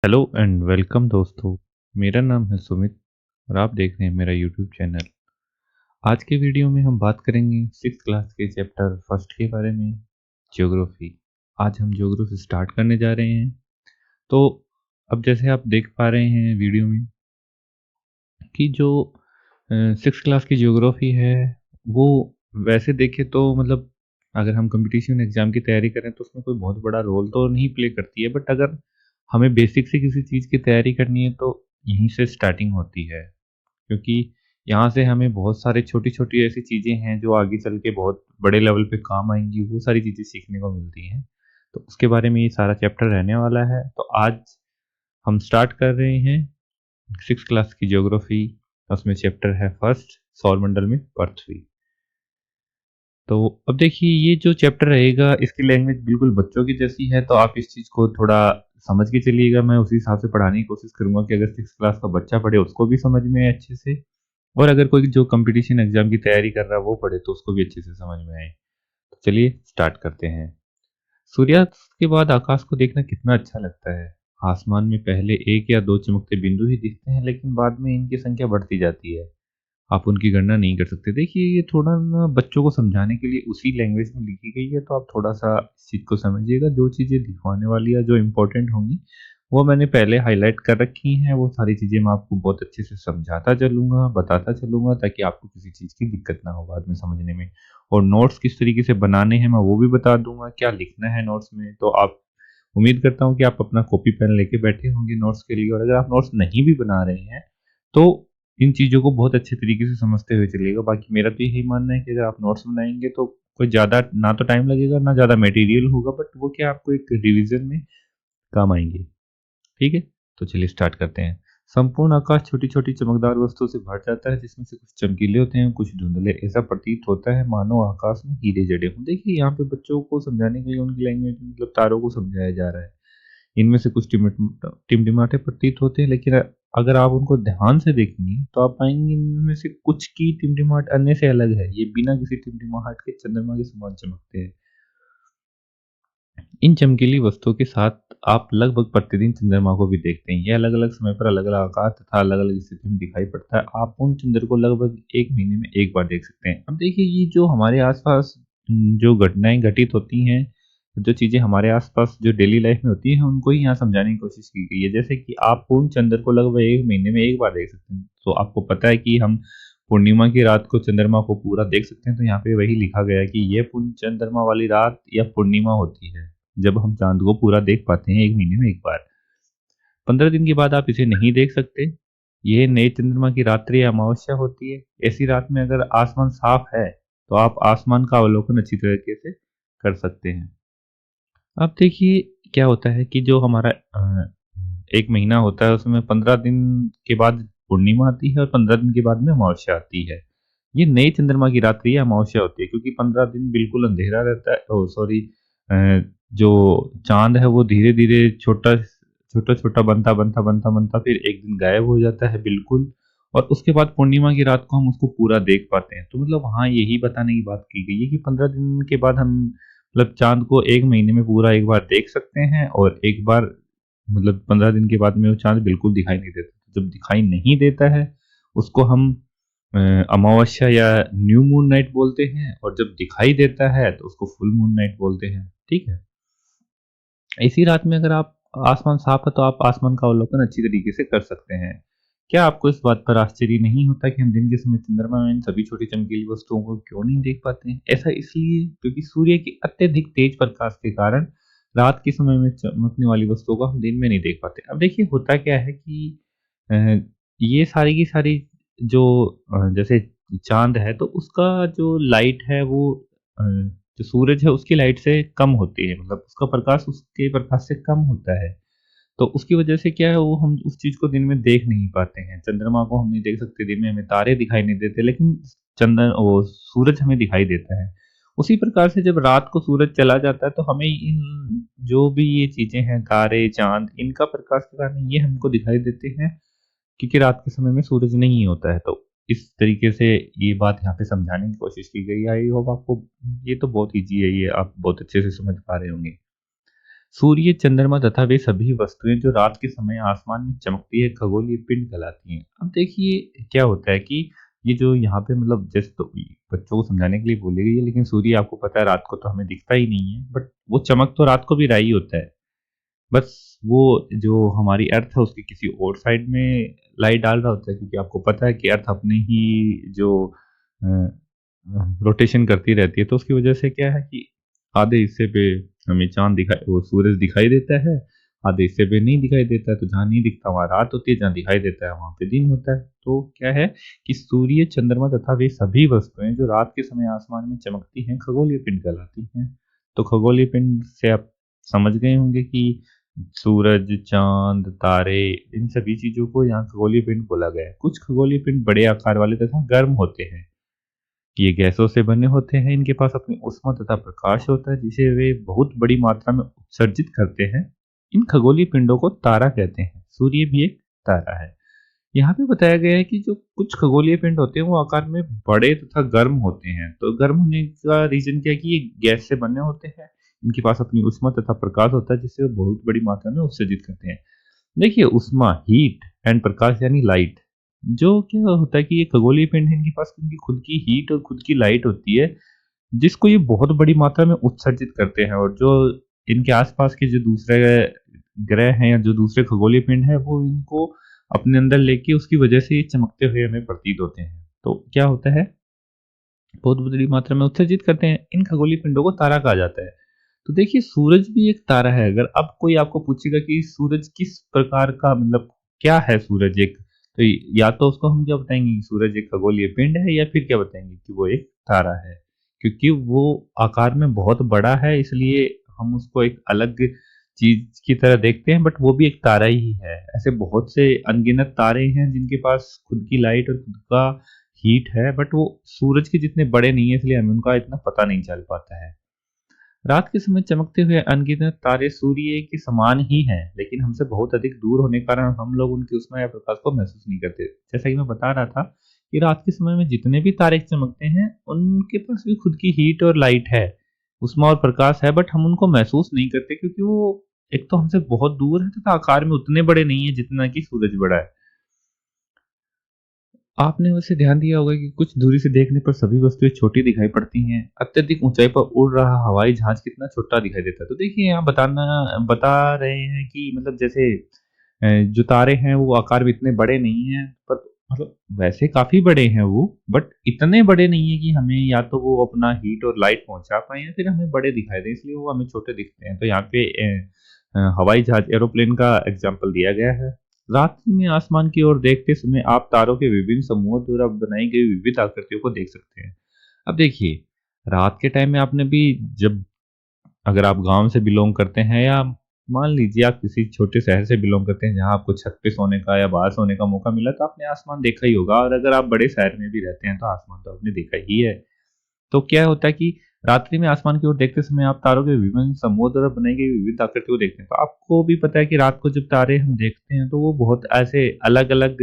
Hello and welcome दोस्तों। मेरा नाम है सुमित और आप देख रहे हैं मेरा यूट्यूब चैनल। आज के वीडियो में हम बात करेंगे सिक्स क्लास के चैप्टर फर्स्ट के बारे में, ज्योग्राफी। आज हम ज्योग्राफी स्टार्ट करने जा रहे हैं। तो अब जैसे आप देख पा रहे हैं वीडियो में कि जो सिक्स क्लास की ज्योग्राफी है वो वैसे देखें तो मतलब अगर हम कंपटीशन एग्जाम की तैयारी करें तो उसमें कोई बहुत बड़ा रोल तो नहीं प्ले करती है, बट अगर हमें बेसिक से किसी चीज़ की तैयारी करनी है तो यहीं से स्टार्टिंग होती है। क्योंकि यहाँ से हमें बहुत सारे छोटी-छोटी ऐसी चीज़ें हैं जो आगे चल के बहुत बड़े लेवल पे काम आएँगी, वो सारी चीज़ें सीखने को मिलती हैं। तो उसके बारे में ये सारा चैप्टर रहने वाला है। तो आज हम स्टार्ट कर रहे हैं सिक्स क्लास की ज्योग्राफी। उसमें चैप्टर है फर्स्ट, सौरमंडल में पृथ्वी। तो अब देखिए ये जो चैप्टर रहेगा इसकी लैंग्वेज बिल्कुल बच्चों की जैसी है, तो आप इस चीज़ को थोड़ा समझ के चलिएगा। मैं उसी हिसाब से पढ़ाने की कोशिश करूँगा कि अगर सिक्स क्लास का बच्चा पढ़े उसको भी समझ में आए अच्छे से, और अगर कोई जो कंपटीशन एग्जाम की तैयारी कर रहा है वो पढ़े तो उसको भी अच्छे से समझ में आए। तो चलिए स्टार्ट करते हैं। सूर्यास्त के बाद आकाश को देखना कितना अच्छा लगता है। आसमान में पहले एक या दो चमकते बिंदु ही दिखते हैं, लेकिन बाद में इनकी संख्या बढ़ती जाती है। आप उनकी गणना नहीं कर सकते। देखिए ये थोड़ा ना बच्चों को समझाने के लिए उसी लैंग्वेज में लिखी गई है, तो आप थोड़ा-सा इस चीज़ को समझिएगा। जो चीज़ें दिखवाने वाली या जो इम्पोर्टेंट होंगी, वो मैंने पहले हाइलाइट कर रखी हैं। वो सारी चीज़ें मैं आपको बहुत अच्छे से समझाता चलूँगा, बताता चलूँगा, ताकि आपको किसी चीज़ की दिक्कत ना हो बाद में समझने में। और नोट्स किस तरीके से बनाने हैं मैं वो भी बता दूँगा, क्या लिखना है नोट्स में। तो आप उम्मीद करता हूँ कि आप अपना कॉपी पेन लेके बैठे होंगे नोट्स के लिए, और अगर आप नोट्स नहीं भी बना रहे हैं, तो इन चीज़ों को बहुत अच्छे तरीके से समझते हुए चलिएगा। बाकी मेरा तो यही मानना है कि अगर आप नोट्स बनाएँगे तो कोई ज़्यादा ना तो टाइम लगेगा, ना ज़्यादा मटेरियल होगा, बट वो क्या आपको एक रिवीजन में काम आएँगे। ठीक है? तो चलिए स्टार्ट करते हैं। संपूर्ण आकाश छोटी-छोटी चमकदार वस्तुओं से भर जाता है, जिसमें से कुछ चमकीले होते हैं, कुछ धुंधले। ऐसा प्रतीत होता है मानो आकाश में हीरे जड़े हों। देखिए यहाँ पे बच्चों को समझाने के लिए उनकी लैंग्वेज में मतलब तारों को समझाया जा रहा है। इनमें से कुछ टिमटिमाते प्रतीत होते हैं, लेकिन अगर आप उनको ध्यान से देखेंगे तो आप पाएंगे इनमें से कुछ की टिमटिमाहट अन्य से अलग है। ये बिना किसी टिमटिमाहट के चंद्रमा के समान चमकते हैं। इन चमकीली वस्तुओं के साथ आप लगभग प्रतिदिन चंद्रमा को भी देखते हैं। यह अलग अलग समय पर अलग अलग आकार तथा अलग अलग स्थिति में दिखाई पड़ता है। आप उन चंद्र को लगभग एक महीने में एक बार देख सकते हैं। अब देखिए ये जो हमारे आसपास जो घटनाएं घटित होती हैं, जो चीजें हमारे आसपास जो डेली लाइफ में होती हैं, उनको ही यहाँ समझाने की कोशिश की गई है। जैसे कि आप पूर्ण चंद्र को लगभग एक महीने में एक बार देख सकते हैं, तो आपको पता है कि हम पूर्णिमा की रात को चंद्रमा को पूरा देख सकते हैं। तो यहाँ पे वही लिखा गया है कि ये पूर्ण चंद्रमा वाली रात या पूर्णिमा होती है, जब हम चाँद को पूरा देख पाते हैं 1 महीने में 1 बार। 15 दिन के बाद आप इसे नहीं देख सकते। ये नए चंद्रमा की रात्रि या अमावस्या होती है। ऐसी रात में अगर आसमान साफ है, तो आप आसमान का अवलोकन अच्छी तरीके से कर सकते हैं। अब देखिए क्या होता है कि जो हमारा 1 महीना होता है उसमें 15 दिन के बाद पूर्णिमा आती है और 15 दिन के बाद में अमावस्या आती है। ये नए चंद्रमा की रात्रि या अमावस्या होती है, क्योंकि 15 दिन बिल्कुल अंधेरा रहता है। ओह सॉरी, अ, जो चाँद है वो धीरे-धीरे छोटा-छोटा बनता फिर एक दिन गायब हो जाता है बिल्कुल, और उसके बाद पूर्णिमा की रात को हम उसको पूरा देख पाते हैं। तो मतलब वहाँ यही बताने की बात की गई है कि 15 दिन के बाद हम मतलब चाँद को 1 महीने में पूरा एक बार देख सकते हैं, और एक बार मतलब 15 दिन के बाद में वो चाँद बिल्कुल दिखाई नहीं देता। जब दिखाई नहीं देता है उसको हम अ, अमावस्या या न्यू मून नाइट बोलते हैं, और जब दिखाई देता है तो उसको फुल मून नाइट बोलते हैं। ठीक है? इसी रात में अगर आप आसमान साफ है तो आप आसमान का अवलोकन अच्छी तरीके से कर सकते हैं। क्या आपको इस बात पर आश्चर्य नहीं होता कि हम दिन के समय चंद्रमा में इन सभी छोटी चमकीली वस्तुओं को क्यों नहीं देख पाते हैं? ऐसा इसलिए क्योंकि सूर्य की अत्यधिक तेज प्रकाश के कारण रात के समय में चमकने वाली वस्तुओं को हम दिन में नहीं देख पाते। अब देखिए होता क्या है कि अ, ये सारी की सारी जो जैसे चाँद है तो उसका जो लाइट है वो जो सूरज है उसकी लाइट से कम होती है, मतलब उसका प्रकाश उसके प्रकाश से कम होता है। तो उसकी वजह से क्या है, वो हम उस चीज़ को दिन में देख नहीं पाते हैं। चंद्रमा को हम नहीं देख सकते दिन में, हमें तारे दिखाई नहीं देते, लेकिन चंदन वो सूरज हमें दिखाई देता है। उसी प्रकार से जब रात को सूरज चला जाता है तो हमें इन जो भी ये चीज़ें हैं तारे, चाँद, इनका प्रकाश के कारण ये हमको दिखाई देते हैं, क्योंकि रात के समय में सूरज नहीं होता है। तो इस तरीके से ये बात यहाँ पे समझाने की कोशिश की गई है। आई होप आपको ये तो बहुत ईज़ी है, ये आप बहुत अच्छे से समझ पा रहे होंगे। सूर्य, चंद्रमा तथा वे सभी वस्तुएं जो रात के समय आसमान में चमकती है खगोलीय पिंड कहलाती हैं। अब देखिए क्या होता है कि ये जो यहाँ पे मतलब जैसे तो बच्चों को समझाने के लिए बोली गई है, लेकिन सूर्य आपको पता है रात को तो हमें दिखता ही नहीं है, बट वो चमक तो रात को भी रहा ही होता है। बस वो जो हमारी अर्थ है उसकी किसी और साइड में लाइट डाल रहा होता है, क्योंकि आपको पता है कि अर्थ अपने ही जो रोटेशन करती रहती है, तो उसकी वजह से क्या है कि आधे हिस्से पे हमें चांद दिखाई वो सूरज दिखाई देता है, आधे हिस्से पे नहीं दिखाई देता है। तो जहाँ नहीं दिखता वहाँ रात होती है, जहाँ दिखाई देता है वहाँ पे दिन होता है। तो क्या है कि सूर्य, चंद्रमा तथा वे सभी वस्तुएं जो रात के समय आसमान में चमकती हैं खगोलीय पिंड कहलाती हैं। तो खगोलीय पिंड से आप समझ गए होंगे कि सूरज, चांद, तारे, इन सभी चीजों को यहाँ खगोलीय पिंड बोला गया है। कुछ खगोलीय पिंड बड़े आकार वाले तथा गर्म होते हैं। ये गैसों से बने होते हैं, इनके पास अपनी ऊष्मा तथा प्रकाश होता है जिसे वे बहुत बड़ी मात्रा में उत्सर्जित करते हैं। इन खगोलीय पिंडों को तारा कहते हैं। सूर्य भी एक तारा है। यहाँ पे बताया गया है कि जो कुछ खगोलीय पिंड होते हैं वो आकार में बड़े तथा गर्म होते हैं। तो गर्म होने का रीजन क्या है कि ये गैस से बने होते हैं। इनके पास अपनी ऊष्मा तथा प्रकाश होता है जिससे वो बहुत बड़ी मात्रा में उत्सर्जित करते हैं। देखिए ऊष्मा, हीट एंड प्रकाश यानी लाइट, जो क्या होता है कि ये खगोलीय पिंड है, इनके पास इनकी खुद की हीट और खुद की लाइट होती है, जिसको ये बहुत बड़ी मात्रा में उत्सर्जित करते हैं। और जो इनके आसपास के जो दूसरे ग्रह हैं या जो दूसरे खगोलीय पिंड है वो इनको अपने अंदर लेके उसकी वजह से ये चमकते हुए हमें प्रतीत होते हैं। तो क्या होता है, बहुत बड़ी मात्रा में उत्सर्जित करते हैं। इन खगोलीय पिंडों को तारा कहा जाता है। तो देखिए सूरज भी एक तारा है। अगर अब कोई आपको पूछेगा कि सूरज किस प्रकार का मतलब क्या है सूरज एक, तो या तो उसको हम क्या बताएंगे कि सूरज एक खगोलीय पिंड है, या फिर क्या बताएंगे कि वो एक तारा है। क्योंकि वो आकार में बहुत बड़ा है, इसलिए हम उसको एक अलग चीज की तरह देखते हैं, बट वो भी एक तारा ही है। ऐसे बहुत से अनगिनत तारे हैं जिनके पास खुद की लाइट और खुद का हीट है, बट वो सूरज के जितने बड़े नहीं है, इसलिए हमें उनका इतना पता नहीं चल पाता है। रात के समय चमकते हुए अनगिनत तारे सूर्य के समान ही हैं, लेकिन हमसे बहुत अधिक दूर होने के कारण हम लोग उनकी ऊष्मा या प्रकाश को महसूस नहीं करते। जैसा कि मैं बता रहा था कि रात के समय में जितने भी तारे चमकते हैं उनके पास भी खुद की हीट और लाइट है, ऊष्मा और प्रकाश है, बट हम उनको महसूस नहीं करते क्योंकि वो एक तो हमसे बहुत दूर है तथा आकार में उतने बड़े नहीं है जितना कि सूरज बड़ा है। आपने वैसे ध्यान दिया होगा कि कुछ दूरी से देखने पर सभी वस्तुएं छोटी दिखाई पड़ती हैं। अत्यधिक ऊंचाई पर उड़ रहा हवाई जहाज कितना छोटा दिखाई देता है। तो देखिए यहाँ बता रहे हैं कि मतलब जैसे जो तारे हैं वो आकार में इतने बड़े नहीं हैं, पर मतलब वैसे काफी बड़े हैं वो, बट इतने बड़े नहीं है कि हमें या तो वो अपना हीट और लाइट पहुंचा पाए या फिर हमें बड़े दिखाई दे, इसलिए वो हमें छोटे दिखते हैं। तो यहाँ पे हवाई जहाज एरोप्लेन का एग्जाम्पल दिया गया है। रात्रि में आसमान की ओर देखते समय आप तारों के विभिन्न समूहों द्वारा बनाई गई विविध आकृतियों को देख सकते हैं। अब देखिए रात के टाइम में आपने भी जब अगर आप गांव से बिलोंग करते हैं, या मान लीजिए आप किसी छोटे शहर से बिलोंग करते हैं जहां आपको छत पे सोने का या बाहर सोने का मौका मिला, तो आपने आसमान देखा ही होगा। और अगर आप बड़े शहर में भी रहते हैं तो आसमान तो आपने देखा ही है। तो क्या होता है कि रात्रि में आसमान की ओर देखते समय आप तारों के विभिन्न समूहों द्वारा बनाई गई विविध आकृतियों को देखते हैं। तो आपको भी पता है कि रात को जब तारे हम देखते हैं तो वो बहुत ऐसे अलग अलग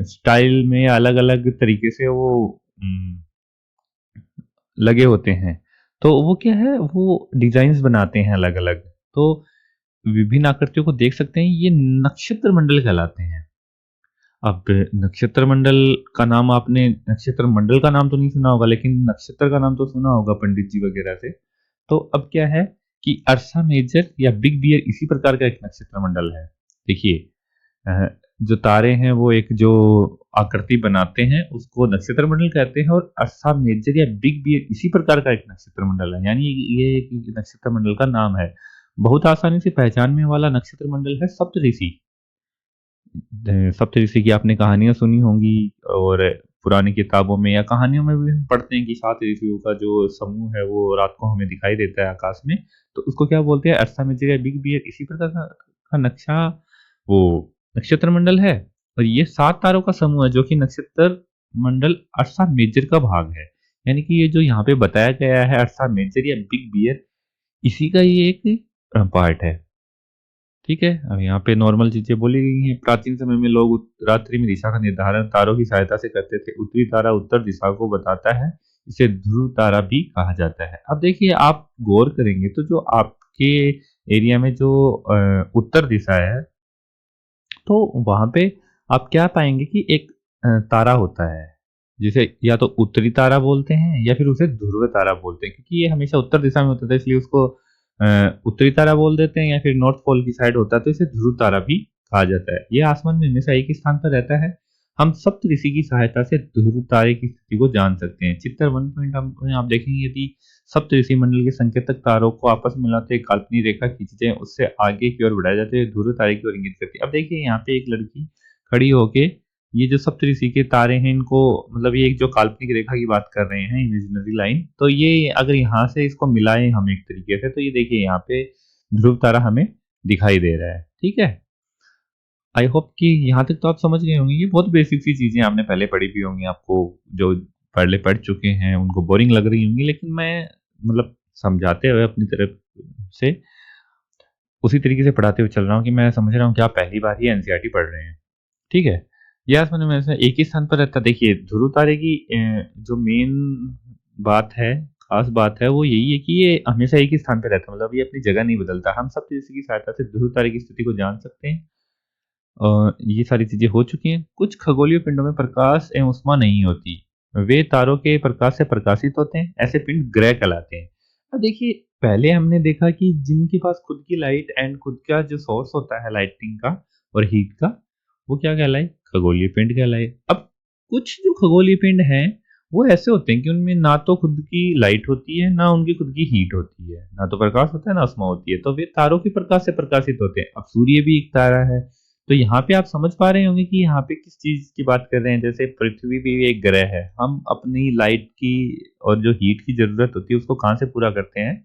स्टाइल में, अलग अलग तरीके से वो लगे होते हैं। तो वो क्या है, वो डिजाइन्स बनाते हैं अलग अलग। तो विभिन्न आकृतियों को देख सकते हैं, ये नक्षत्र मंडल कहलाते हैं। अब नक्षत्र मंडल का नाम आपने नक्षत्र मंडल का नाम तो नहीं सुना होगा, लेकिन नक्षत्र का नाम तो सुना होगा पंडित जी वगैरह से। तो अब क्या है कि अर्सा मेजर या बिग बियर इसी प्रकार का एक नक्षत्र मंडल है। देखिए अ, जो तारे हैं वो एक जो आकृति बनाते हैं उसको नक्षत्र मंडल कहते हैं, और अर्सा मेजर या बिग बियर इसी प्रकार का एक नक्षत्र मंडल है, यानी ये एक नक्षत्र मंडल का नाम है। बहुत आसानी से पहचान में वाला नक्षत्र मंडल है सप्तऋषि। सप्तऋषि की आपने कहानियाँ सुनी होंगी, और पुरानी किताबों में या कहानियों में भी हम पढ़ते हैं कि 7 ऋषियों का जो समूह है वो रात को हमें दिखाई देता है आकाश में। तो उसको क्या बोलते हैं, अर्सा मेजर या बिग बियर इसी प्रकार का नक्शा वो नक्षत्र मंडल है। और ये 7 तारों का समूह है जो कि नक्षत्र मंडल अर्सा मेजर का भाग है। यानी कि ये जो यहाँ पे बताया गया है अर्सा मेजर या बिग बियर, इसी का ये एक पार्ट है। ठीक है, अब यहाँ पे नॉर्मल चीजें बोली गई हैं। प्राचीन समय में लोग रात्रि में दिशा का निर्धारण तारों की सहायता से करते थे। उत्तरी तारा उत्तर दिशा को बताता है, इसे ध्रुव तारा भी कहा जाता है। अब देखिए आप गौर करेंगे तो जो आपके एरिया में जो उत्तर दिशा है, तो वहाँ पे आप क्या पाएँगे कि एक तारा होता है, जिसे या तो उत्तरी तारा बोलते हैं या फिर उसे ध्रुव तारा बोलते हैं, क्योंकि ये हमेशा उत्तर दिशा में होता था, इसलिए उसको उत्तरी तारा बोल देते हैं, या फिर नॉर्थ पोल की साइड होता है तो इसे ध्रुव तारा भी कहा जाता है। ये आसमान में हमेशा एक ही स्थान पर रहता है। हम सप्तऋषि की सहायता से ध्रुव तारे की स्थिति को जान सकते हैं। चित्र 1 में आप देखेंगे, यदि सप्तऋषि मंडल के संकेतक तारों को आपस में मिलाते एक काल्पनिक रेखा खींचते हैं, उससे आगे की ओर बढ़ाए जाते हैं, ध्रुव तारे की ओर इंगित करती है। अब देखिए यहाँ पे एक लड़की खड़ी होके ये जो सप्तऋषि के तारे हैं इनको, मतलब ये एक जो काल्पनिक रेखा की बात कर रहे हैं, इमेजिनरी लाइन, तो ये अगर यहाँ से इसको मिलाएं हम एक तरीके से, तो ये देखिए यहाँ पे ध्रुव तारा हमें दिखाई दे रहा है। ठीक है, आई होप कि यहाँ तक तो आप समझ गए होंगे। ये बहुत बेसिक सी चीजें आपने पहले पढ़ी भी होंगी, आपको जो पहले पढ़ चुके हैं उनको बोरिंग लग रही होंगी, लेकिन मैं मतलब समझाते हुए अपनी तरफ से उसी तरीके से पढ़ाते हुए चल रहा हूँ कि मैं समझ रहा हूँ कि आप पहली बार ही एनसीईआरटी पढ़ रहे हैं। ठीक है, ये आसमान में से एक ही स्थान पर रहता है। देखिए ध्रुव तारे की जो मेन बात है, खास बात है, वो यही है कि ये हमेशा एक ही स्थान पे रहता है, मतलब ये अपनी जगह नहीं बदलता। हम सब इसी की सहायता से ध्रुव तारे की स्थिति को जान सकते हैं। ये सारी चीजें हो चुकी हैं। कुछ खगोलीय पिंडों में प्रकाश एवं ऊष्मा नहीं होती, वे तारों के प्रकाश से प्रकाशित होते हैं। ऐसे पिंड ग्रह कहलाते हैं। अब देखिए पहले हमने देखा कि जिनके पास खुद की लाइट एंड खुद का जो सोर्स होता है लाइटिंग का और हीट का, वो क्या कहलाए? खगोलीय पिंड कहलाए। अब कुछ जो खगोलीय पिंड हैं वो ऐसे होते हैं कि उनमें ना तो खुद की लाइट होती है, ना उनकी खुद की हीट होती है, ना तो प्रकाश होता है ना ऊष्मा होती है, तो वे तारों के प्रकाश से प्रकाशित होते हैं। अब सूर्य भी एक तारा है, तो यहाँ पे आप समझ पा रहे होंगे कि यहाँ पे किस चीज की बात कर रहे हैं। जैसे पृथ्वी भी एक ग्रह है, हम अपनी लाइट की और जो हीट की जरूरत होती है उसको कहाँ से पूरा करते हैं?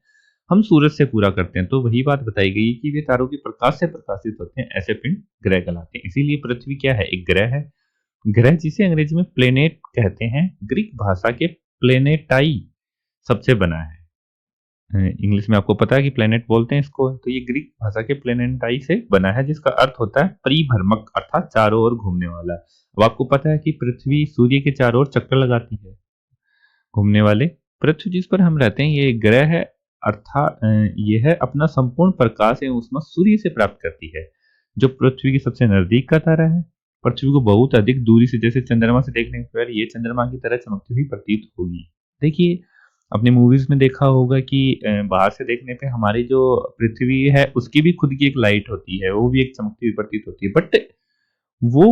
हम सूरज से पूरा करते हैं। तो वही बात बताई गई कि वे तारों के प्रकाश से प्रकाशित होते हैं। ऐसे पिंड ग्रह कहलाते हैं। इसीलिए पृथ्वी क्या है? एक ग्रह है। ग्रह जिसे अंग्रेजी में प्लेनेट कहते हैं, ग्रीक भाषा के प्लेनेटाई शब्द से बना है। इंग्लिश में आपको पता है कि प्लेनेट बोलते हैं इसको, तो ये ग्रीक भाषा के प्लेनेटाई से बना है, जिसका अर्थ होता है परिभ्रमक, अर्थात चारों ओर घूमने वाला। अब आपको पता है कि पृथ्वी सूर्य के चारों ओर चक्कर लगाती है, घूमने वाले। पृथ्वी जिस पर हम रहते हैं ये एक ग्रह है, अर्थात यह अपना संपूर्ण प्रकाश एवं ऊष्मा सूर्य से प्राप्त करती है, जो पृथ्वी के सबसे नजदीक का तारा है। पृथ्वी को बहुत अधिक दूरी से, जैसे चंद्रमा से देखने पर ये चंद्रमा की तरह चमकती हुई प्रतीत होगी। देखिए अपने मूवीज में देखा होगा कि बाहर से देखने पे हमारी जो पृथ्वी है उसकी भी खुद की एक लाइट होती है, वो भी एक चमकती हुई प्रतीत होती है। बट वो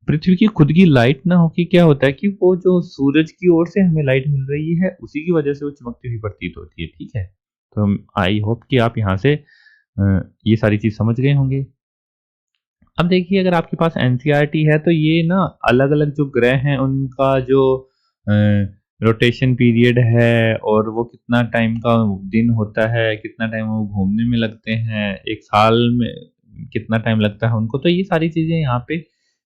पृथ्वी की खुद की लाइट ना होके क्या होता है कि वो जो सूरज की ओर से हमें लाइट मिल रही है उसी की वजह से वो चमकती हुई प्रतीत होती है। ठीक है, तो आई होप कि आप यहाँ से ये सारी चीज समझ गए होंगे। अब देखिए अगर आपके पास एनसीईआरटी है तो ये ना अलग अलग जो ग्रह हैं उनका जो रोटेशन पीरियड है और वो कितना टाइम का दिन होता है, कितना टाइम वो घूमने में लगते हैं, एक साल में कितना टाइम लगता है उनको, तो ये सारी चीजें यहाँ पे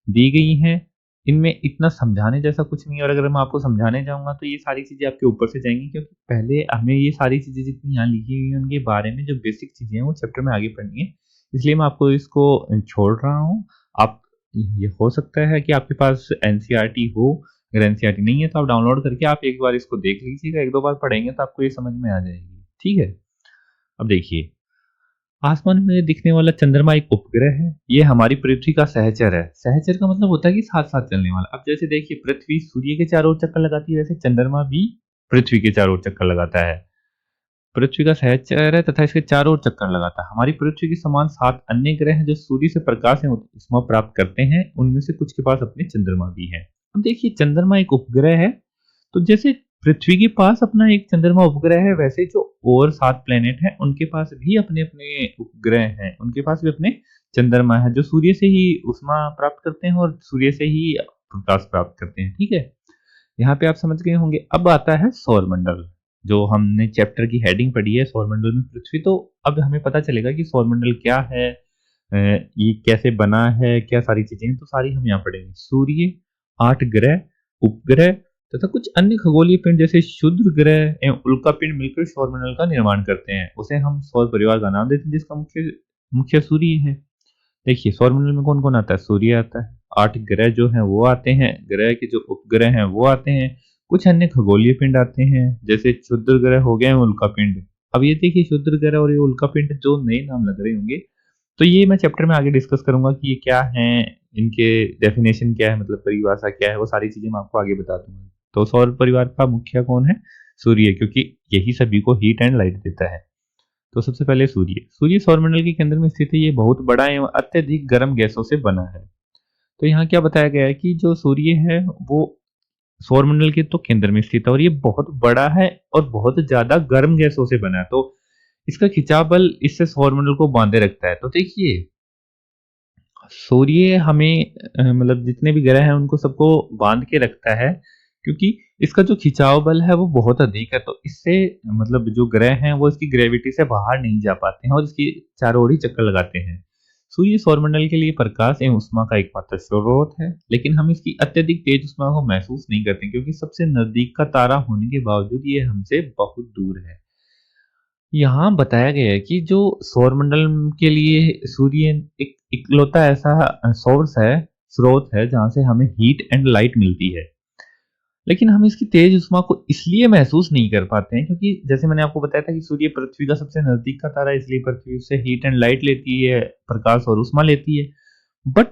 दी गई हैं। इनमें इतना समझाने जैसा कुछ नहीं है, और अगर मैं आपको समझाने जाऊंगा तो ये सारी चीजें आपके ऊपर से जाएंगी, क्योंकि पहले हमें ये सारी चीजें जितनी यहाँ लिखी हुई हैं उनके बारे में जो बेसिक चीजें हैं वो चैप्टर में आगे पढ़नी है, इसलिए मैं आपको इसको छोड़ रहा हूँ। आप, ये हो सकता है कि आपके पास एनसीईआरटी हो, अगर एनसीईआरटी नहीं है तो आप डाउनलोड करके आप एक बार इसको देख लीजिएगा, एक दो बार पढ़ेंगे तो आपको ये समझ में आ जाएगी। ठीक है, अब देखिए आसमान में दिखने वाला चंद्रमा एक उपग्रह है। ये हमारी पृथ्वी का सहचर है। सहचर का मतलब होता है कि साथ साथ चलने वाला। अब जैसे देखिए पृथ्वी सूर्य के चारों ओर चक्कर लगाती है, वैसे चंद्रमा भी पृथ्वी के चारों ओर चक्कर लगाता है। पृथ्वी का सहचर है तथा इसके चारों ओर चक्कर लगाता है। हमारी पृथ्वी के समान 7 अन्य ग्रह हैं जो सूर्य से प्रकाश एवं ऊष्मा प्राप्त करते हैं। उनमें से कुछ के पास अपने चंद्रमा भी है। अब देखिए चंद्रमा एक उपग्रह है, तो जैसे पृथ्वी के पास अपना एक चंद्रमा उपग्रह है, वैसे जो और 7 प्लेनेट हैं उनके पास भी अपने अपने उपग्रह हैं, उनके पास भी अपने चंद्रमा है, जो सूर्य से ही ऊष्मा प्राप्त करते हैं और सूर्य से ही प्रकाश प्राप्त करते हैं। ठीक है, यहाँ पे आप समझ गए होंगे। अब आता है सौरमंडल, जो हमने चैप्टर की हेडिंग पढ़ी है सौरमंडल में पृथ्वी, तो अब हमें पता चलेगा कि सौरमंडल क्या है, ये कैसे बना है, क्या सारी चीजें हैं, तो सारी हम यहाँ पढ़ेंगे। सूर्य, 8 ग्रह, उपग्रह तथा कुछ अन्य खगोलीय पिंड जैसे क्षुद्र ग्रह एवं उल्का पिंड मिलकर सौरमंडल का निर्माण करते हैं। उसे हम सौर परिवार का नाम देते हैं, जिसका मुख्य मुख्य सूर्य है। देखिए सौरमंडल में कौन कौन आता है? सूर्य आता है, 8 ग्रह जो हैं वो आते हैं, ग्रह के जो उपग्रह हैं वो आते हैं, कुछ अन्य खगोलीय पिंड आते हैं जैसे क्षुद्र ग्रह हो गए, उल्का पिंड, अब ये देखिए क्षुद्र ग्रह और ये उल्कापिंड जो नए नाम लग रहे होंगे, तो ये मैं चैप्टर में आगे डिस्कस करूंगा कि ये क्या हैं, इनके डेफिनेशन क्या है, मतलब परिभाषा क्या है, वो सारी चीजें मैं आपको आगे बता दूंगा। तो सौर परिवार का मुखिया कौन है? सूर्य, क्योंकि यही सभी को हीट एंड लाइट देता है। तो सबसे पहले सूर्य। सूर्य सौरमंडल के केंद्र में स्थित है। ये बहुत बड़ा एवं अत्यधिक गर्म गैसों से बना है। तो यहाँ क्या बताया गया है कि जो सूर्य है वो सौरमंडल के तो केंद्र में स्थित है और ये बहुत बड़ा है और बहुत ज्यादा गर्म गैसों से बना है। तो इसका खिंचाव बल इससे सौरमंडल को बांधे रखता है। तो देखिए, सूर्य हमें मतलब जितने भी ग्रह हैं उनको सबको बांध के रखता है, क्योंकि इसका जो खिंचाव बल है वो बहुत अधिक है। तो इससे मतलब जो ग्रह हैं वो इसकी ग्रेविटी से बाहर नहीं जा पाते हैं और इसकी चारों ओर ही चक्कर लगाते हैं। सूर्य सौरमंडल के लिए प्रकाश एवं उष्मा का एकमात्र स्रोत है, लेकिन हम इसकी अत्यधिक तेज उष्मा को महसूस नहीं करते, क्योंकि सबसे नजदीक का तारा होने के बावजूद ये हमसे बहुत दूर है। यहाँ बताया गया है कि जो सौरमंडल के लिए सूर्य एक इकलौता ऐसा सोर्स है, स्रोत है, जहाँ से हमें हीट एंड लाइट मिलती है। लेकिन हम इसकी तेज उष्मा को इसलिए महसूस नहीं कर पाते हैं, क्योंकि जैसे मैंने आपको बताया था कि सूर्य पृथ्वी का सबसे नजदीक का तारा है, इसलिए पृथ्वी उससे हीट एंड लाइट लेती है, प्रकाश और उष्मा लेती है। बट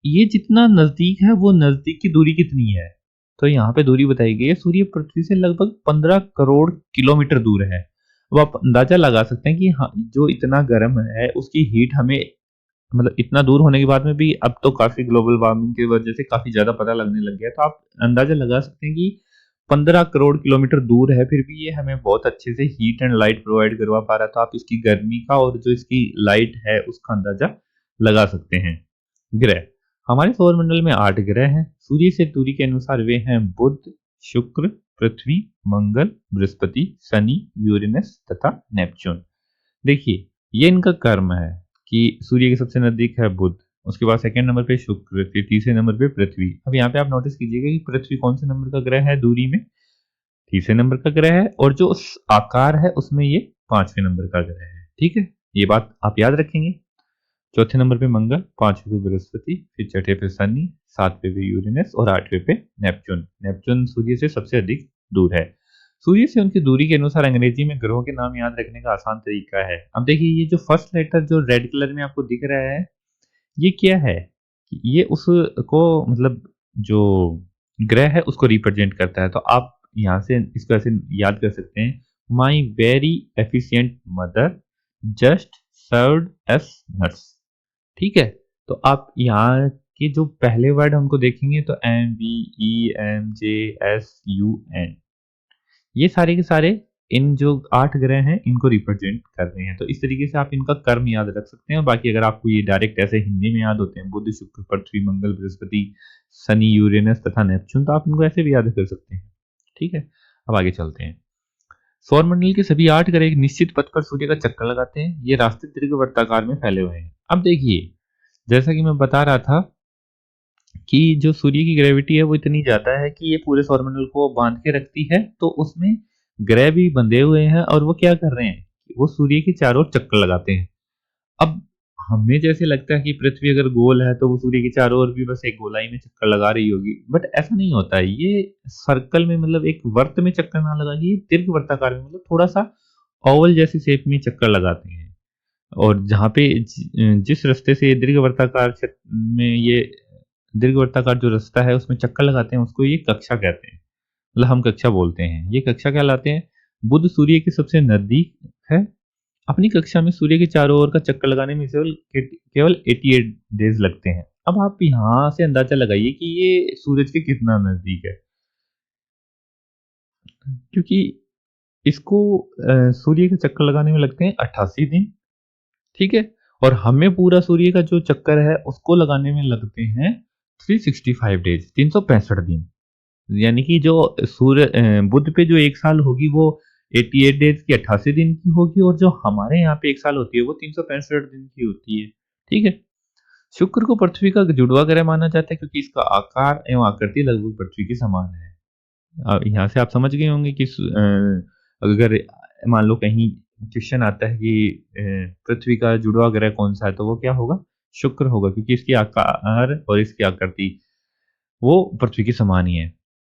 ये जितना नजदीक है, वो नजदीक की दूरी कितनी है? तो यहाँ पे दूरी बताई गई है, सूर्य पृथ्वी से लगभग 15 करोड़ किलोमीटर दूर है। अब आप अंदाजा लगा सकते हैं कि हाँ, जो इतना गर्म है उसकी हीट हमें, मतलब इतना दूर होने के बाद में भी अब तो काफी ग्लोबल वार्मिंग की वजह से काफी ज्यादा पता लगने लग गया है। तो आप अंदाजा लगा सकते हैं कि 15 करोड़ किलोमीटर दूर है, फिर भी ये हमें बहुत अच्छे से हीट एंड लाइट प्रोवाइड करवा पा रहा है। तो आप इसकी गर्मी का और जो इसकी लाइट है उसका अंदाजा लगा सकते हैं। ग्रह। हमारे सौरमंडल में 8 ग्रह हैं। सूर्य से दूरी के अनुसार वे हैं बुध, शुक्र, पृथ्वी, मंगल, बृहस्पति, शनि, यूरेनस तथा नेपच्यून। देखिए, ये इनका कर्म है कि सूर्य के सबसे नजदीक है बुध, उसके बाद सेकंड नंबर पे शुक्र, फिर तीसरे नंबर पे पृथ्वी। अब यहाँ पे आप नोटिस कीजिएगा कि पृथ्वी कौन से नंबर का ग्रह है दूरी में? तीसरे नंबर का ग्रह है, और जो आकार है उसमें ये पांचवें नंबर का ग्रह है। ठीक है, ये बात आप याद रखेंगे। चौथे नंबर पे मंगल, पांचवे पे बृहस्पति, फिर छठे पे शनि, सातवें पे यूरेनस और आठवें पे नेपच्यून। नेपच्यून सूर्य से सबसे अधिक दूर है। सूर्य से उनकी दूरी के अनुसार अंग्रेजी में ग्रहों के नाम याद रखने का आसान तरीका है। अब देखिए, ये जो फर्स्ट लेटर जो रेड कलर में आपको दिख रहा है, ये क्या है? ये उसको मतलब जो ग्रह है उसको रिप्रेजेंट करता है। तो आप यहाँ से इसको ऐसे याद कर सकते हैं, my very efficient mother just served S nuts. ठीक है, तो आप यहाँ के जो पहले वर्ड हमको देखेंगे तो MVEMJSUN, ये सारे के सारे इन जो 8 ग्रह हैं इनको रिप्रेजेंट कर रहे हैं। तो इस तरीके से आप इनका कर्म याद रख सकते हैं। और बाकी अगर आपको ये डायरेक्ट ऐसे हिंदी में याद होते हैं, बुध, शुक्र, पृथ्वी, मंगल, बृहस्पति, शनि, यूरेनस तथा नेपच्यून, तो आप इनको ऐसे भी याद कर सकते हैं। ठीक है, अब आगे चलते हैं। सौरमंडल के सभी 8 ग्रह एक निश्चित पथ पर सूर्य का चक्कर लगाते हैं। ये रास्ते दीर्घवृत्ताकार में फैले हुए हैं। अब देखिए, जैसा कि मैं बता रहा था कि जो सूर्य की ग्रेविटी है वो इतनी ज्यादा है कि ये पूरे सौरमंडल को बांध के रखती है। तो उसमें ग्रह भी बंधे हुए हैं और वो क्या कर रहे हैं, वो सूर्य के चारों ओर चक्कर लगाते हैं। अब हमें जैसे लगता है कि पृथ्वी अगर गोल है तो वो सूर्य के चारों ओर भी बस एक गोलाई में चक्कर लगा रही होगी, बट ऐसा नहीं होता है। ये सर्कल में, मतलब एक वर्त में चक्कर ना लगा के ये दीर्घ वर्ताकार में, मतलब थोड़ा सा ओवल जैसी शेप में चक्कर लगाते हैं। और जहाँ पे जिस रास्ते से ये दीर्घवृत्ताकार में ये दीर्घवृत्ताकार जो रास्ता है उसमें चक्कर लगाते हैं, उसको ये कक्षा कहते हैं, मतलब हम कक्षा बोलते हैं। ये कक्षा कहलाते हैं। बुध सूर्य के सबसे नजदीक है। अपनी कक्षा में सूर्य के चारों ओर का चक्कर लगाने में केवल 88 डेज लगते हैं। अब आप यहाँ से अंदाजा लगाइए कि ये सूरज के कितना नजदीक है, क्योंकि इसको सूर्य के चक्कर लगाने में लगते हैं 88 दिन। ठीक है, और हमें पूरा सूर्य का जो चक्कर है उसको लगाने में लगते हैं 365 डेज, 365 दिन। यानी कि जो सूर्य बुध पे जो एक साल होगी वो 88 डेज की 88 दिन की होगी, और जो हमारे यहाँ पे एक साल होती है वो 365 दिन की होती है। ठीक है, शुक्र को पृथ्वी का जुड़वा ग्रह माना जाता है, क्योंकि इसका आकार एवं आकृति लगभग पृथ्वी की समान है। यहाँ से आप समझ गए होंगे कि अगर मान लो कहीं क्वेश्चन आता है कि पृथ्वी का जुड़वा ग्रह कौन सा है, तो वो क्या होगा? शुक्र होगा, क्योंकि इसकी आकार और इसकी आकृति वो पृथ्वी की समान ही है।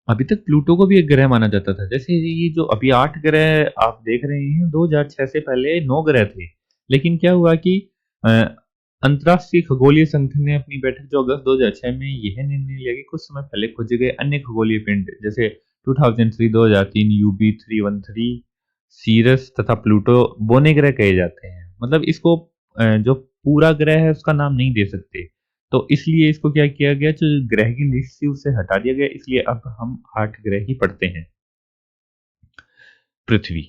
अभी तक प्लूटो को भी एक ग्रह माना जाता था। जैसे ये जो अभी 8 ग्रह आप देख रहे हैं, 2006 से पहले 9 ग्रह थे। लेकिन क्या हुआ कि अ, अंतर्राष्ट्रीय खगोलीय संगठन ने अपनी बैठक जो अगस्त 2006 में यह निर्णय लिया कि कुछ समय पहले खोजे गए अन्य खगोलीय पिंड जैसे 2003 2003 यूबी 313 सीरस तथा प्लूटो बोने ग्रह कहे जाते हैं। मतलब इसको जो पूरा ग्रह है उसका नाम नहीं दे सकते। तो इसलिए इसको क्या किया गया, जो ग्रह की लिस्ट थी उसे हटा दिया गया, इसलिए अब हम 8 ग्रह ही पढ़ते हैं। पृथ्वी।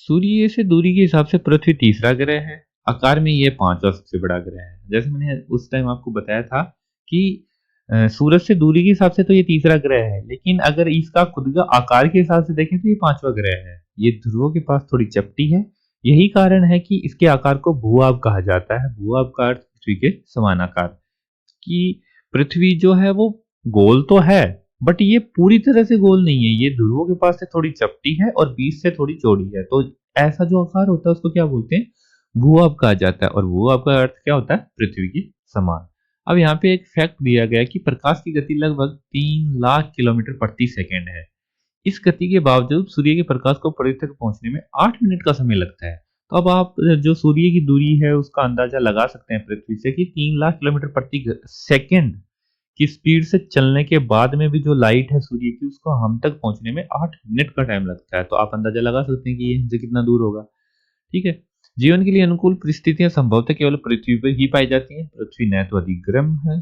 सूर्य से दूरी के हिसाब से पृथ्वी तीसरा ग्रह है। आकार में ये पांचवा सबसे बड़ा ग्रह है। जैसे मैंने उस टाइम आपको बताया था कि सूरज से दूरी के हिसाब से तो ये तीसरा ग्रह है, लेकिन अगर इसका खुद का आकार के हिसाब से देखें तो ये पांचवा ग्रह है। ये ध्रुवों के पास थोड़ी चपटी है। यही कारण है कि इसके आकार को भूआब कहा जाता है। भूआब का अर्थ पृथ्वी के समान आकार। कि पृथ्वी जो है वो गोल तो है, बट ये पूरी तरह से गोल नहीं है। ये ध्रुवों के पास से थोड़ी चपटी है और बीच से थोड़ी चौड़ी है। तो ऐसा जो आकार होता है उसको क्या बोलते हैं, भूआब कहा जाता है। और भूआब का अर्थ क्या होता है, पृथ्वी के समान। अब यहाँ पे एक फैक्ट दिया गया है कि प्रकाश की गति लगभग 3 लाख किलोमीटर प्रति सेकेंड है। इस गति के बावजूद सूर्य के प्रकाश को पृथ्वी तक पहुंचने में 8 मिनट का समय लगता है। तो अब आप जो सूर्य की दूरी है उसका अंदाजा लगा सकते हैं पृथ्वी से कि 3 लाख किलोमीटर प्रति सेकेंड की स्पीड से चलने के बाद में भी जो लाइट है सूर्य की उसको हम तक पहुंचने में 8 मिनट का टाइम लगता है। तो आप अंदाजा लगा सकते हैं कि ये हमसे कितना दूर होगा। ठीक है। जीवन के लिए अनुकूल परिस्थितियां संभवतः केवल पृथ्वी पर ही पाई जाती हैं। पृथ्वी न तो अधिक गर्म है,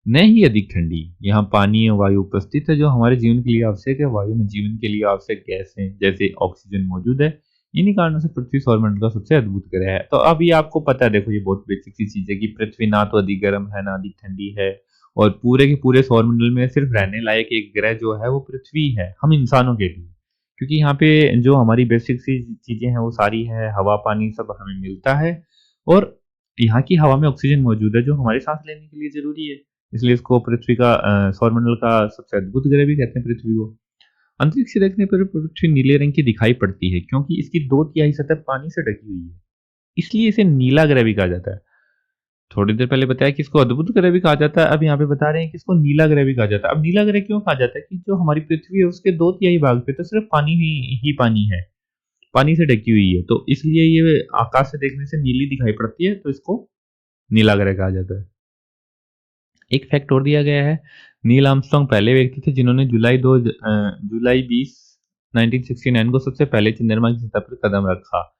न ही अधिक ठंडी। यहाँ पानी और वायु उपस्थित है जो हमारे जीवन के लिए आवश्यक है। वायु में जीवन के लिए आवश्यक गैसें जैसे ऑक्सीजन मौजूद है। इन्हीं कारणों से पृथ्वी सौरमंडल का सबसे अद्भुत ग्रह है। तो अब ये आपको पता है, देखो ये बहुत बेसिक सी चीज है कि पृथ्वी ना तो अधिक गर्म है ना अधिक ठंडी है। और पूरे के पूरे सौरमंडल में सिर्फ रहने लायक एक ग्रह जो है वो पृथ्वी है, हम इंसानों के लिए। क्योंकि यहाँ पे जो हमारी बेसिक सी चीजें हैं वो सारी है, हवा पानी सब हमें मिलता है। और यहाँ की हवा में ऑक्सीजन मौजूद है जो हमारे सांस लेने के लिए जरूरी है। इसलिए इसको पृथ्वी का सौरमंडल का सबसे अद्भुत ग्रह भी कहते हैं पृथ्वी को। अंतरिक्ष से देखने पर पृथ्वी नीले रंग की दिखाई पड़ती है क्योंकि इसकी 2/3 सतह पानी से ढकी हुई है। इसलिए इसे नीला ग्रह भी कहा जाता है। थोड़ी देर पहले बताया कि इसको अद्भुत ग्रह भी कहा जाता है, अब यहाँ पे बता रहे हैं कि इसको नीला ग्रह भी कहा जाता है। अब नीला ग्रह क्यों कहा जाता है कि जो हमारी पृथ्वी है उसके 2/3 भाग पे तो सिर्फ पानी ही पानी है, पानी से ढकी हुई है। तो इसलिए ये आकाश से देखने से नीली दिखाई पड़ती है, तो इसको नीला ग्रह कहा जाता है। एक फैक्ट और दिया गया है, नील आर्मस्ट्रांग पहले व्यक्ति थे जिन्होंने जुलाई 20 1969 को सबसे पहले चंद्रमा की सतह पर कदम रखा।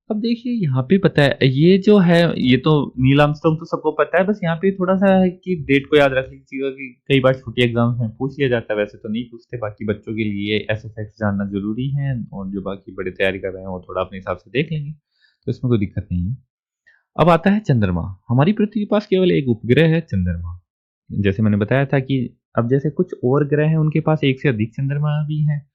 अब देखिए यहाँ पे पता है ये जो है, ये तो नील आर्मस्ट्रांग तो सबको पता है, बस यहाँ पे थोड़ा सा है कि डेट को याद रख लीजिएगा कि कई बार छोटी एग्जाम्स में पूछ लिया जाता है। वैसे तो नहीं पूछते, बाकी बच्चों के लिए ऐसे फैक्ट्स जानना जरूरी है। और जो बाकी बड़े तैयारी कर रहे हैं वो थोड़ा अपने हिसाब से देख लेंगे, तो इसमें कोई दिक्कत नहीं है। अब आता है चंद्रमा। हमारी पृथ्वी के पास केवल एक उपग्रह है, चंद्रमा। जैसे मैंने बताया था कि अब जैसे कुछ और ग्रह हैं उनके पास एक से अधिक चंद्रमा भी हैं।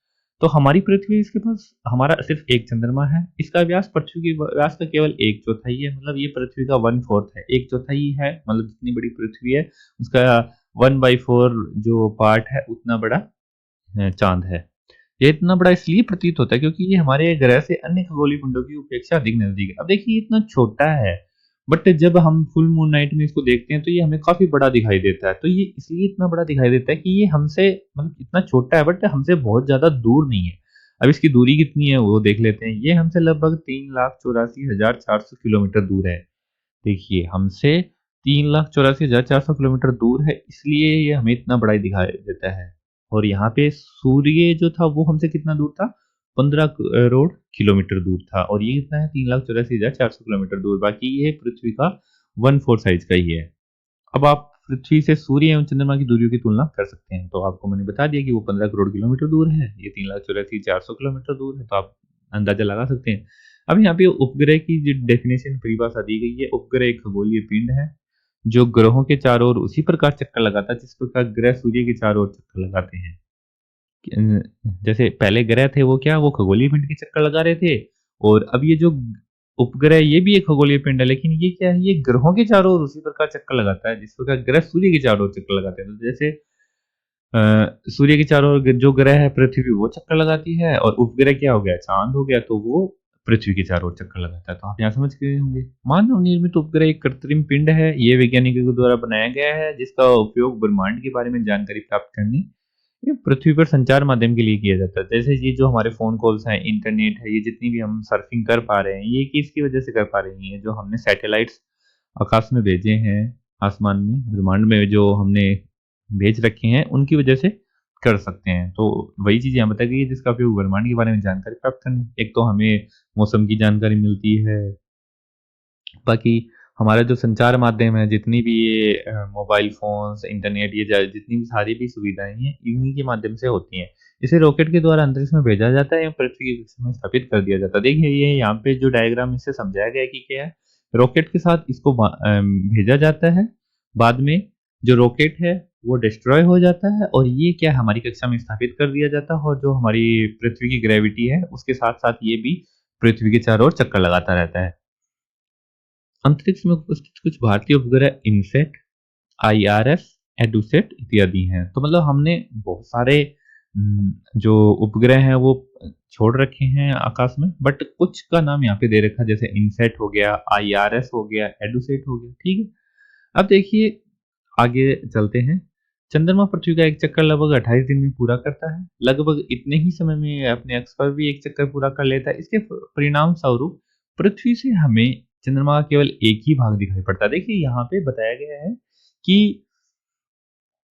तो हमारी पृथ्वी, इसके पास हमारा सिर्फ एक चंद्रमा है। इसका व्यास पृथ्वी के व्यास का केवल 1/4 है। मतलब ये पृथ्वी का 1/4 है, 1/4 है। मतलब जितनी बड़ी पृथ्वी है उसका 1/4 जो पार्ट है उतना बड़ा चांद है। ये इतना बड़ा इसलिए प्रतीत होता है क्योंकि ये हमारे ग्रह से अन्य खगोलीय पिंडों की अपेक्षा अधिक नजदीक है। अब देखिए ये इतना छोटा है, बट जब हम फुल मून नाइट में इसको देखते हैं तो ये हमें काफी बड़ा दिखाई देता है। तो ये इसलिए इतना बड़ा दिखाई देता है कि ये हमसे, मतलब इतना छोटा है बट हमसे बहुत ज्यादा दूर नहीं है। अब इसकी दूरी कितनी है वो देख लेते हैं। ये हमसे लगभग 3,84,400 किलोमीटर दूर है। देखिए हमसे 3,84,400 किलोमीटर दूर है, इसलिए ये हमें इतना बड़ा ही दिखाई देता है। और यहाँ पे सूर्य जो था वो हमसे कितना दूर था, 15 करोड़ किलोमीटर दूर था। और ये कितना है, 3,84,400 किलोमीटर दूर। बाकी ये पृथ्वी का 1/4 साइज का ही है। अब आप पृथ्वी से सूर्य एवं चंद्रमा की दूरियों की तुलना कर सकते हैं। तो आपको मैंने बता दिया कि वो 15 करोड़ किलोमीटर दूर है, ये 3,84,400 किलोमीटर दूर है। तो आप अंदाजा लगा सकते हैं। अब यहाँ पे उपग्रह की जो डेफिनेशन परिभाषा दी गई है, उपग्रह एक खगोलीय पिंड है जो ग्रहों के चारों ओर उसी प्रकार चक्कर लगाता है जिस प्रकार ग्रह सूर्य के चारों ओर चक्कर लगाते हैं। जैसे पहले ग्रह थे वो क्या, वो खगोलीय पिंड के चक्कर लगा रहे थे। और अब ये जो उपग्रह ये भी एक खगोलीय पिंड है, लेकिन ये क्या है, ये ग्रहों के चारों ओर उसी प्रकार चक्कर लगाता है जिस प्रकार ग्रह सूर्य के चारों ओर चक्कर लगाते हैं। तो जैसे सूर्य के चारों ओर जो ग्रह है पृथ्वी वो चक्कर लगाती है, और उपग्रह क्या हो गया, चांद हो गया, तो वो पृथ्वी के चारों ओर चक्कर लगाता है। तो आप यहाँ समझ गए होंगे। मानव निर्मित उपग्रह एक कृत्रिम पिंड है। ये वैज्ञानिकों द्वारा बनाया गया है जिसका उपयोग ब्रह्मांड के बारे में जानकारी प्राप्त करने ये पृथ्वी पर संचार माध्यम के लिए किया जाता है। जैसे ये जो हमारे फ़ोन कॉल्स हैं, इंटरनेट है, ये जितनी भी हम सर्फिंग कर पा रहे हैं, ये किसकी वजह से कर पा रहे हैं? जो हमने सैटेलाइट्स आकाश में भेजे हैं, आसमान में, ब्रह्मांड में जो हमने भेज रखे हैं, उनकी वजह से कर सकते हैं। तो वही चीज़ यहाँ बताई गई है जिसका उपयोग ब्रह्मांड के बारे में जानकारी प्राप्त करने। एक तो हमें मौसम की जानकारी मिलती है, बाकी हमारा जो संचार माध्यम है, जितनी भी ये मोबाइल फ़ोन्स, इंटरनेट, ये जितनी भी सारी भी सुविधाएँ हैं, इन्हीं के माध्यम से होती हैं। इसे रॉकेट के द्वारा अंतरिक्ष में भेजा जाता है या पृथ्वी की कक्षा में स्थापित कर दिया जाता है। देखिए, ये यहाँ पे जो डायग्राम इससे समझाया गया है कि क्या है, रॉकेट के साथ इसको भेजा जाता है, बाद में जो रॉकेट है, वो डिस्ट्रॉय हो जाता है और ये क्या है, हमारी कक्षा में स्थापित कर दिया जाता है और जो हमारी पृथ्वी की ग्रेविटी है, उसके साथ-साथ ये भी पृथ्वी के चारों ओर चक्कर लगाता रहता है। अंतरिक्ष में उपस्थित कुछ भारतीय उपग्रह इनसेट, आईआरएस, एडुसेट इत्यादि हैं। तो मतलब हमने बहुत सारे जो उपग्रह हैं वो छोड़ रखे हैं आकाश में, बट कुछ का नाम यहाँ पे दे रखा है, जैसे इनसेट हो गया, आईआरएस हो गया, एडुसेट हो गया, ठीक है। अब देखिए, आगे चलते हैं। चंद्रमा पृथ्वी का एक चक्कर लगभग 28 दिन में पूरा करता है। लगभग इतने ही समय में अपने अक्ष पर भी एक चक्कर पूरा कर लेता है। इसके परिणाम स्वरूप पृथ्वी से हमें चंद्रमा का केवल एक ही भाग दिखाई पड़ता है। देखिए, यहाँ पे बताया गया है कि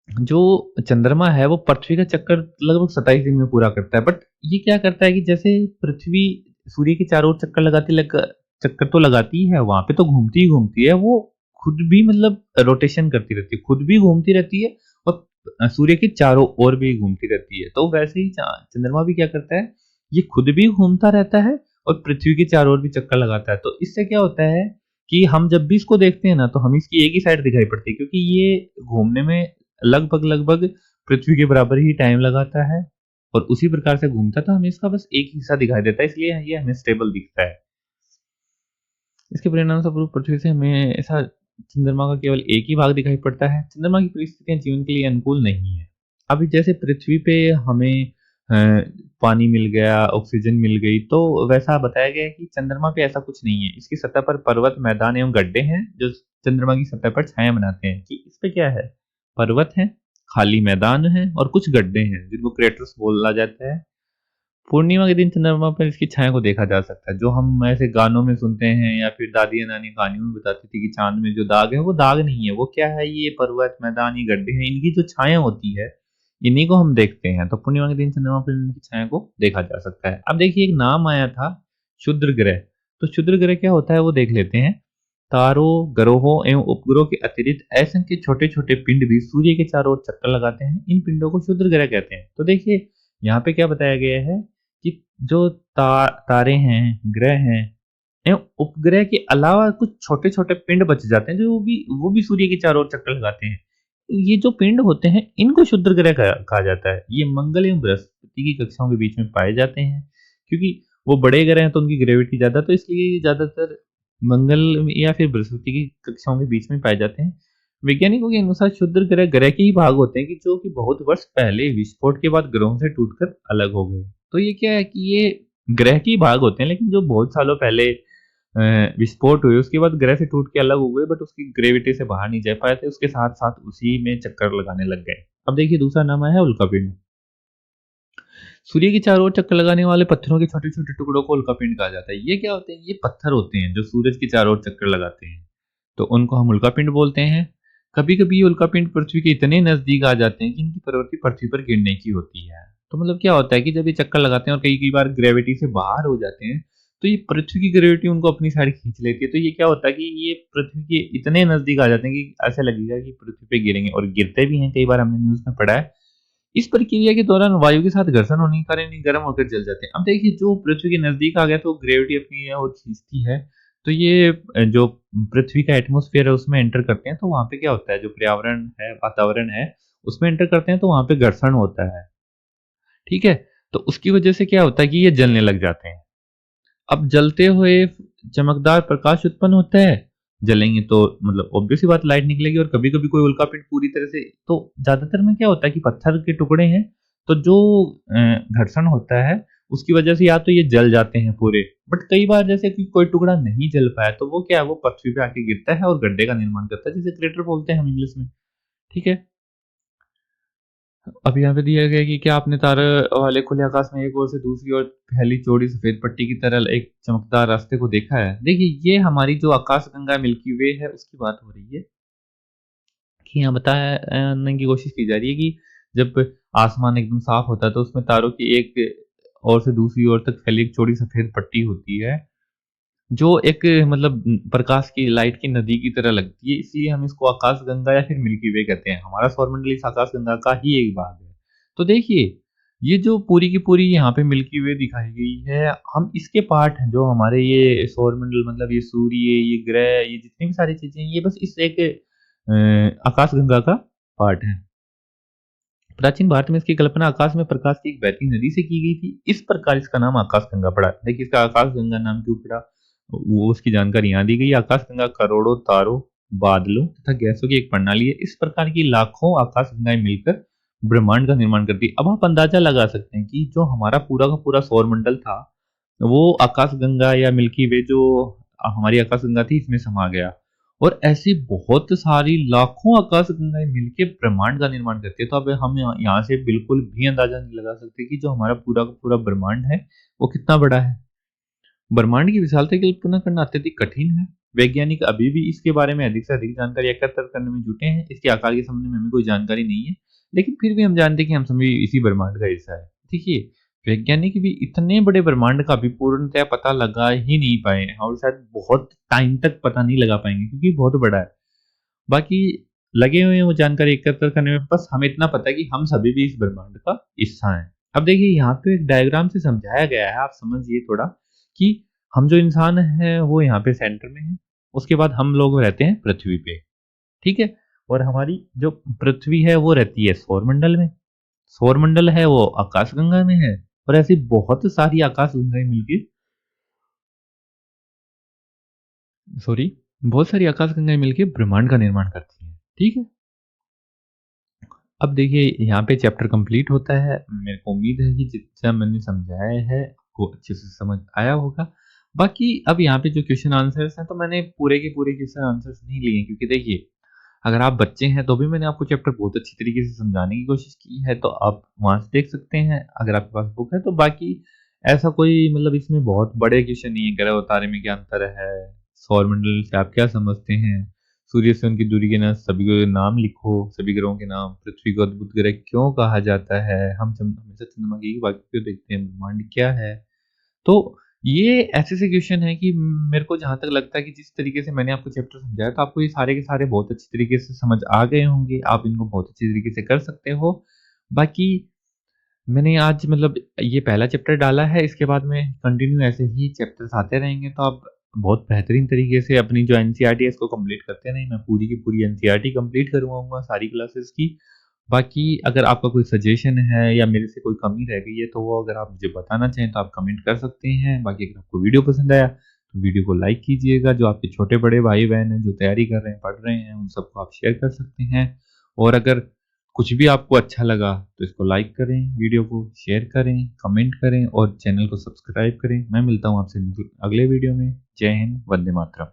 जो चंद्रमा है वो पृथ्वी का चक्कर लगभग 27 दिन में पूरा करता है। बट ये क्या करता है कि जैसे पृथ्वी सूर्य के चारों ओर चक्कर तो लगाती है, वहां पे तो घूमती ही घूमती है, वो खुद भी मतलब रोटेशन करती रहती है, खुद भी घूमती रहती है और सूर्य के चारों ओर भी घूमती रहती है। तो वैसे ही चंद्रमा भी क्या करता है, ये खुद भी घूमता रहता है और पृथ्वी के चारों ओर भी चक्कर लगाता है। तो इससे क्या होता है कि हम जब भी इसको देखते हैं ना, तो हमें इसकी एक ही साइड दिखाई पड़ती है, क्योंकि ये घूमने में लगभग पृथ्वी के बराबर ही टाइम लगाता है और उसी प्रकार से घूमता है, तो हमें इसका बस एक हिस्सा दिखाई देता है, इसलिए ये हमें स्टेबल दिखता है। इसके परिणामस्वरूप पृथ्वी से हमें ऐसा चंद्रमा का केवल एक ही भाग दिखाई पड़ता है। चंद्रमा की परिस्थितियां जीवन के लिए अनुकूल नहीं है। अभी जैसे पृथ्वी पे हमें अ, पानी मिल गया, ऑक्सीजन मिल गई, तो वैसा बताया गया है कि चंद्रमा पे ऐसा कुछ नहीं है। इसकी सतह पर पर्वत, मैदान एवं गड्ढे हैं जो चंद्रमा की सतह पर छाया बनाते हैं। कि इस पे क्या है, पर्वत है, खाली मैदान है और कुछ गड्ढे हैं जिनको क्रेटर्स बोला जाता है। पूर्णिमा के दिन चंद्रमा पर इसकी छाया को देखा जा सकता है, जो हम ऐसे गानों में सुनते हैं या फिर दादी या नानी कहानियों में बताती थी कि चांद में जो दाग है वो दाग नहीं है, वो क्या है, ये पर्वत, मैदान, ये गड्ढे हैं, इनकी जो छाया होती है, इन्हीं को हम देखते हैं। तो पूर्णिमा के दिन चंद्रमा पर इनकी छाया को देखा जा सकता है। अब देखिए, एक नाम आया था क्षुद्र ग्रह। तो क्षुद्र ग्रह क्या होता है वो देख लेते हैं। तारों, ग्रहों एवं उपग्रहों के अतिरिक्त असंख्य छोटे छोटे पिंड भी सूर्य के चारों ओर चक्कर लगाते हैं। इन पिंडों को क्षुद्र ग्रह कहते हैं। तो देखिए, यहाँ पे क्या बताया गया है कि जो तारे हैं, ग्रह हैं एवं उपग्रह के अलावा कुछ छोटे-छोटे पिंड बच जाते हैं, जो वो भी सूर्य के चारों ओर चक्कर लगाते हैं। ये जो पिंड होते हैं, इनको क्षुद्र ग्रह कहा जाता है। ये मंगल एवं बृहस्पति की कक्षाओं के बीच में पाए जाते हैं, क्योंकि वो बड़े ग्रह हैं तो उनकी ग्रेविटी ज़्यादा, तो इसलिए ये ज़्यादातर मंगल या फिर बृहस्पति की कक्षाओं के बीच में पाए जाते हैं। वैज्ञानिकों के अनुसार क्षुद्र ग्रह ग्रह के ही भाग होते हैं कि जो कि बहुत वर्ष पहले विस्फोट के बाद ग्रहों से टूटकर अलग हो गए। तो ये क्या है कि ये ग्रह के ही भाग होते हैं, लेकिन जो बहुत सालों पहले विस्फोट हुए, उसके बाद ग्रह से टूट के अलग हो गए, बट उसकी ग्रेविटी से बाहर नहीं जा पाए थे, उसके साथ-साथ उसी में चक्कर लगाने लग गए। अब देखिए, दूसरा नाम आया है उल्कापिंड। सूर्य के चारों ओर चक्कर लगाने वाले पत्थरों के छोटे-छोटे टुकड़ों को उल्कापिंड कहा जाता है। ये क्या होते हैं? ये पत्थर होते हैं जो सूरज के चारों ओर चक्कर लगाते हैं, तो उनको हम उल्कापिंड बोलते हैं। कभी-कभी ये उल्कापिंड पृथ्वी के इतने नज़दीक आ जाते हैं कि इनकी प्रवृत्ति पृथ्वी पर गिरने की होती है। तो मतलब क्या होता है कि जब ये चक्कर लगाते हैं और कई-कई बार ग्रेविटी से बाहर हो जाते हैं, तो ये पृथ्वी की ग्रेविटी उनको अपनी साइड खींच लेती है। तो ये क्या होता है कि ये पृथ्वी के इतने नज़दीक आ जाते हैं कि ऐसा लगेगा कि पृथ्वी पे गिरेंगे, और गिरते भी हैं, कई बार हमने न्यूज़ में पढ़ा है। इस प्रक्रिया के दौरान वायु के साथ घर्षण होने के कारण ये गर्म होकर जल जाते हैं। अब देखिए, जो पृथ्वी के नज़दीक आ गया तो ग्रेविटी अपनी ओर खींचती है, तो ये जो पृथ्वी का एटमॉस्फेयर है उसमें एंटर करते हैं, तो वहाँ पे क्या होता है, जो पर्यावरण है, वातावरण है, उसमें एंटर करते हैं तो वहाँ पे घर्षण होता है, ठीक है? तो उसकी वजह से क्या होता है कि ये जलने लग जाते हैं। अब जलते हुए चमकदार प्रकाश उत्पन्न होता है, जलेंगे तो मतलब ऑब्वियस सी बात, लाइट निकलेगी। और कभी-कभी कोई उल्कापिंड पूरी तरह से, तो ज़्यादातर में क्या होता है कि पत्थर के टुकड़े हैं, तो जो घर्षण होता है उसकी वजह से या तो ये जल जाते हैं पूरे, बट कई बार जैसे कि कोई टुकड़ा नहीं जल पाया तो वो क्या है, वो पृथ्वी पे आके गिरता है और गड्ढे का निर्माण करता है, जिसे क्रेटर बोलते हैं हम इंग्लिश में, ठीक है? अब यहाँ पे दिया गया है कि क्या आपने तारे वाले खुले आकाश में एक ओर से दूसरी ओर फैली चौड़ी सफेद पट्टी की तरह एक चमकदार रास्ते को देखा है? देखिए, ये हमारी जो आकाशगंगा मिल्की वे है उसकी बात हो रही है कि यहाँ बताने की कोशिश की जा रही है कि जब आसमान एकदम साफ होता है तो उसमें तारों की एक ओर से दूसरी ओर तक फैली एक चौड़ी सफेद पट्टी होती है, जो एक मतलब प्रकाश की लाइट की नदी की तरह लगती है, इसलिए हम इसको आकाशगंगा या फिर मिल्की वे कहते हैं। हमारा सौरमंडल इस आकाशगंगा का ही एक भाग है। तो देखिए, ये जो पूरी की पूरी यहाँ पे मिल्की वे दिखाई गई है, हम इसके पार्ट हैं जो हमारे ये सौरमंडल मतलब ये सूर्य, ये ग्रह, ये जितनी भी सारी चीज़ें हैं, ये बस इस एक आकाशगंगा का पार्ट है। प्राचीन भारत में इसकी कल्पना आकाश में प्रकाश की एक बहती नदी से की गई थी। इस प्रकार इसका नाम आकाशगंगा पड़ा। देखिए, इसका आकाशगंगा नाम क्यों पड़ा, वो उसकी जानकारी यहाँ दी गई है। आकाशगंगा करोड़ों तारों, बादलों तथा गैसों की एक प्रणाली है। इस प्रकार की लाखों आकाशगंगाएं मिलकर ब्रह्मांड का निर्माण करती है। अब आप अंदाजा लगा सकते हैं कि जो हमारा पूरा का पूरा सौरमंडल था, वो आकाशगंगा या मिल्की वे जो हमारी आकाशगंगा थी, इसमें समा गया। और ऐसी बहुत सारी लाखों आकाशगंगाएं मिलके ब्रह्मांड का निर्माण करती है। तो अब हम यहाँ से बिल्कुल भी अंदाजा नहीं लगा सकते कि जो हमारा पूरा का पूरा ब्रह्मांड है वो कितना बड़ा है। ब्रह्मांड की विशालता की कल्पना करना अत्यधिक कठिन है। वैज्ञानिक अभी भी इसके बारे में अधिक से अधिक जानकारी एकत्र करने में जुटे हैं। इसके आकार के संबंध में हमें कोई जानकारी नहीं है, लेकिन फिर भी हम जानते हैं कि हम सभी इसी ब्रह्मांड का हिस्सा है। देखिए, वैज्ञानिक भी इतने बड़े ब्रह्मांड का अभी पूर्णतया पता लगा ही नहीं पाए हैं और शायद बहुत टाइम तक पता नहीं लगा पाएंगे, क्योंकि बहुत बड़ा है। बाकी लगे हुए हैं वो जानकारी एकत्र करने में। बस हमें इतना पता है कि हम सभी भी इस ब्रह्मांड का हिस्सा हैं। अब देखिए, यहाँ पे एक डायग्राम से समझाया गया है, आप समझिए थोड़ा, कि हम जो इंसान हैं वो यहाँ पे सेंटर में है। उसके बाद हम लोग रहते हैं पृथ्वी पे, ठीक है? और हमारी जो पृथ्वी है वो रहती है सौरमंडल में। सौरमंडल है वो आकाशगंगा में है। और ऐसी बहुत सारी आकाशगंगाएं मिलके सॉरी बहुत सारी आकाशगंगाएं मिलके ब्रह्मांड का निर्माण करती हैं, ठीक है? अब देखिए, यहाँ पे चैप्टर कंप्लीट होता है। मेरे को उम्मीद है कि जितना मैंने समझाया है आपको अच्छे से समझ आया होगा। बाकी अब यहाँ पे जो क्वेश्चन आंसर्स हैं, तो मैंने पूरे के पूरे क्वेश्चन आंसर्स नहीं लिए हैं, क्योंकि देखिए, अगर आप बच्चे हैं तो भी मैंने आपको चैप्टर बहुत अच्छी तरीके से समझाने की कोशिश की है, तो आप वहाँ से देख सकते हैं अगर आपके पास बुक है तो। बाकी ऐसा कोई मतलब इसमें बहुत बड़े क्वेश्चन नहीं है। ग्रह और तारे में क्या अंतर है, सौरमंडल से आप क्या समझते हैं, सूर्य से उनकी दूरी के ना सभी के नाम लिखो, सभी ग्रहों के नाम, पृथ्वी को अद्भुत ग्रह क्यों कहा जाता है, हम हमेशा चंद्रमा की बाकी क्यों देखते हैं, ब्रह्मांड क्या है। तो ये ऐसे से क्वेश्चन है कि मेरे को जहाँ तक लगता है कि जिस तरीके से मैंने आपको चैप्टर समझाया, तो आपको ये सारे के सारे बहुत अच्छी तरीके से समझ आ गए होंगे। आप इनको बहुत अच्छी तरीके से कर सकते हो। बाकी मैंने आज मतलब ये पहला चैप्टर डाला है, इसके बाद में कंटिन्यू ऐसे ही चैप्टर्स आते रहेंगे, तो आप बहुत बेहतरीन तरीके से अपनी जो एनसीईआरटी है इसको कंप्लीट करते रहें। मैं पूरी की पूरी एनसीईआरटी कंप्लीट करवाऊँगा सारी क्लासेस की। बाकी अगर आपका कोई सजेशन है या मेरे से कोई कमी रह गई है, तो वो अगर आप मुझे बताना चाहें तो आप कमेंट कर सकते हैं। बाकी अगर आपको वीडियो पसंद आया तो वीडियो को लाइक कीजिएगा। जो आपके छोटे-बड़े भाई-बहन हैं जो तैयारी कर रहे हैं, पढ़ रहे हैं, उन सबको आप शेयर कर सकते हैं। और अगर कुछ भी आपको अच्छा लगा तो इसको लाइक करें, वीडियो को शेयर करें, कमेंट करें और चैनल को सब्सक्राइब करें। मैं मिलता हूँ आपसे अगले वीडियो में। जय हिंद, वंदे मातरम।